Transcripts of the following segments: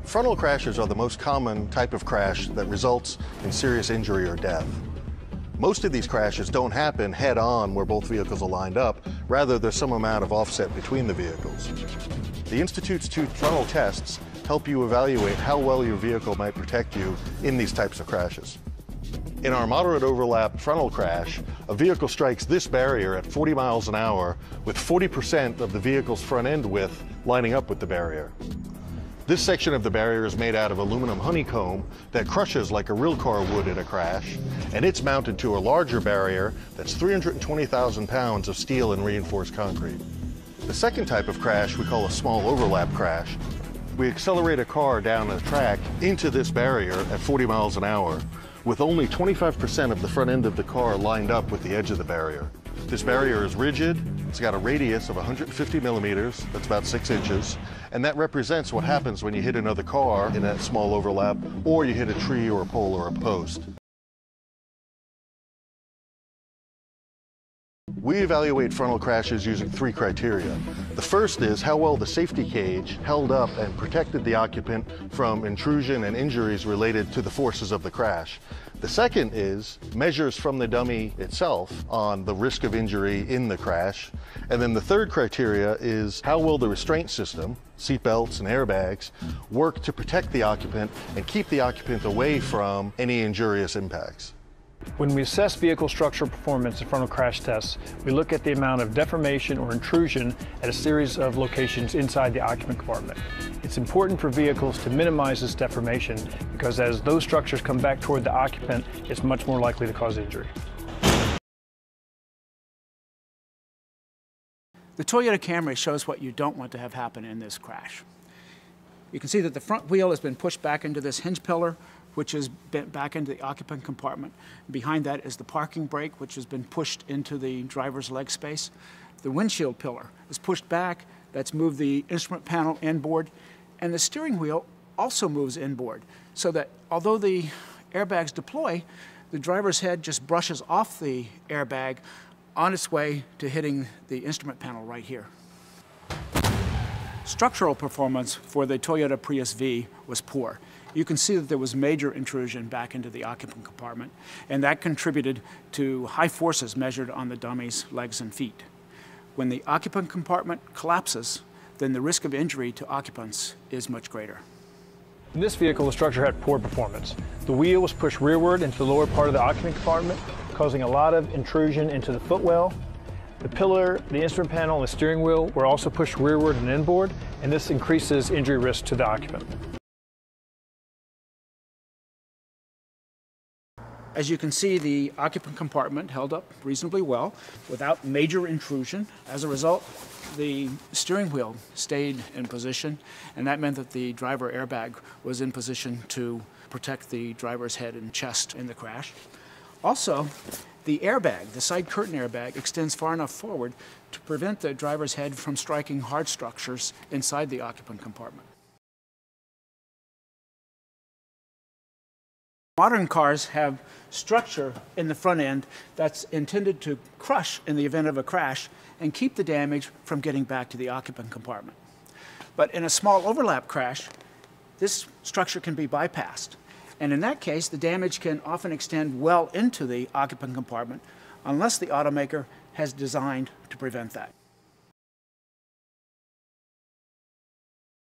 Frontal crashes are the most common type of crash that results in serious injury or death. Most of these crashes don't happen head-on where both vehicles are lined up. Rather, there's some amount of offset between the vehicles. The Institute's two frontal tests help you evaluate how well your vehicle might protect you in these types of crashes. In our moderate overlap frontal crash, a vehicle strikes this barrier at 40 miles an hour with 40% of the vehicle's front end width lining up with the barrier. This section of the barrier is made out of aluminum honeycomb that crushes like a real car would in a crash, and it's mounted to a larger barrier that's 320,000 pounds of steel and reinforced concrete. The second type of crash we call a small overlap crash. We accelerate a car down a track into this barrier at 40 miles an hour with only 25% of the front end of the car lined up with the edge of the barrier. This barrier is rigid, it's got a radius of 150 millimeters, that's about 6 inches, and that represents what happens when you hit another car in that small overlap, or you hit a tree or a pole or a post. We evaluate frontal crashes using 3 criteria. The first is how well the safety cage held up and protected the occupant from intrusion and injuries related to the forces of the crash. The second is measures from the dummy itself on the risk of injury in the crash. And then the third criteria is how will the restraint system, seatbelts and airbags, work to protect the occupant and keep the occupant away from any injurious impacts. When we assess vehicle structural performance in frontal crash tests, we look at the amount of deformation or intrusion at a series of locations inside the occupant compartment. It's important for vehicles to minimize this deformation because as those structures come back toward the occupant, it's much more likely to cause injury. The Toyota Camry shows what you don't want to have happen in this crash. You can see that the front wheel has been pushed back into this hinge pillar, which is bent back into the occupant compartment. Behind that is the parking brake, which has been pushed into the driver's leg space. The windshield pillar is pushed back. That's moved the instrument panel inboard. And the steering wheel also moves inboard, so that although the airbags deploy, the driver's head just brushes off the airbag on its way to hitting the instrument panel right here. Structural performance for the Toyota Prius V was poor. You can see that there was major intrusion back into the occupant compartment, and that contributed to high forces measured on the dummy's legs and feet. When the occupant compartment collapses, then the risk of injury to occupants is much greater. In this vehicle, the structure had poor performance. The wheel was pushed rearward into the lower part of the occupant compartment, causing a lot of intrusion into the footwell. The pillar, the instrument panel, and the steering wheel were also pushed rearward and inboard, and this increases injury risk to the occupant. As you can see, the occupant compartment held up reasonably well without major intrusion. As a result, the steering wheel stayed in position, and that meant that the driver airbag was in position to protect the driver's head and chest in the crash. Also, the airbag, the side curtain airbag, extends far enough forward to prevent the driver's head from striking hard structures inside the occupant compartment. Modern cars have structure in the front end that's intended to crush in the event of a crash and keep the damage from getting back to the occupant compartment. But in a small overlap crash, this structure can be bypassed. And in that case, the damage can often extend well into the occupant compartment unless the automaker has designed to prevent that.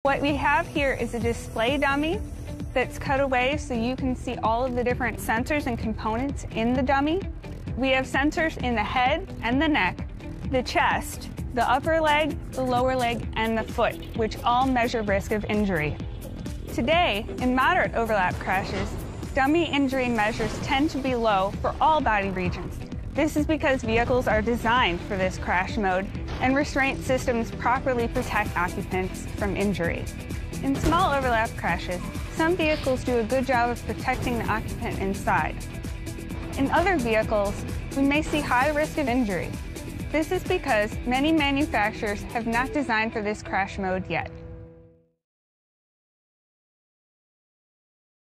What we have here is a display dummy that's cut away so you can see all of the different sensors and components in the dummy. We have sensors in the head and the neck, the chest, the upper leg, the lower leg, and the foot, which all measure risk of injury. Today, in moderate overlap crashes, dummy injury measures tend to be low for all body regions. This is because vehicles are designed for this crash mode and restraint systems properly protect occupants from injury. In small overlap crashes, some vehicles do a good job of protecting the occupant inside. In other vehicles, we may see high risk of injury. This is because many manufacturers have not designed for this crash mode yet.